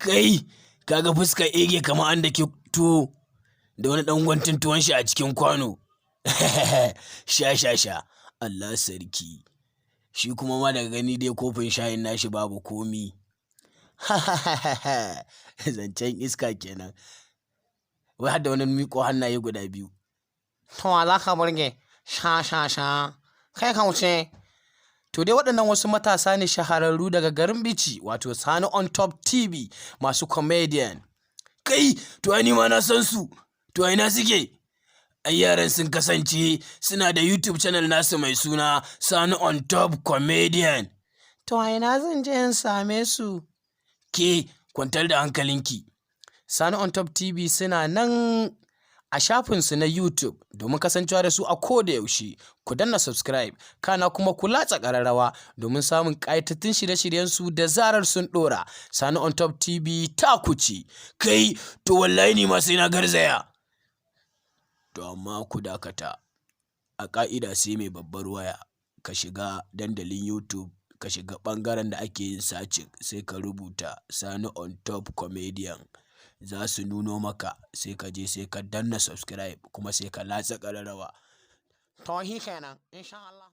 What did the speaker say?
Kai, kaga fuskar ege kamar an dake tuwo da wani ɗan guntun tuwon shi a cikin kwano. Sha. Allah sarki. Shi kuma ma daga gani dai kofin shayin nashi babu komi. Zancen iska kenan. Wai har da wani miƙo hannaye guda biyu. To za ka burge. Sha. Kai ka wuce. To dai waɗannan wasu matasa ne shahararru daga garin Bichi, wato Sani on Top TV, masu comedian. Kai, to ai ni ma na san su. To ai na suke. Ai yaran sun kasance suna da YouTube channel nasu mai suna Sani on Top Comedian. To a ina zan je in same su? Ke kwantar da hankalinki. Sani on Top TV suna nan a shafinsu na YouTube, domin kasancewa da su a koda yaushe. Ku danna subscribe, kana kuma ku latsa ƙararrawa domin samun ƙayatattun shirye-shiryensu da zarar sun ɗora. Sani on Top TV ta kuce. Kai, to wallahi ni ma sai na garzaya. To amma ku dakata. A ƙa'ida sai mai babbar waya. Ka shiga dandalin YouTube, ka shiga ɓangaren da ake yin searching, sai ka rubuta Sani on Top Comedian. Za su nuno maka, sai ka je sai ka danna subscribe, kuma sai ka latsa ƙararrawa. To shi kenan, insha Allah.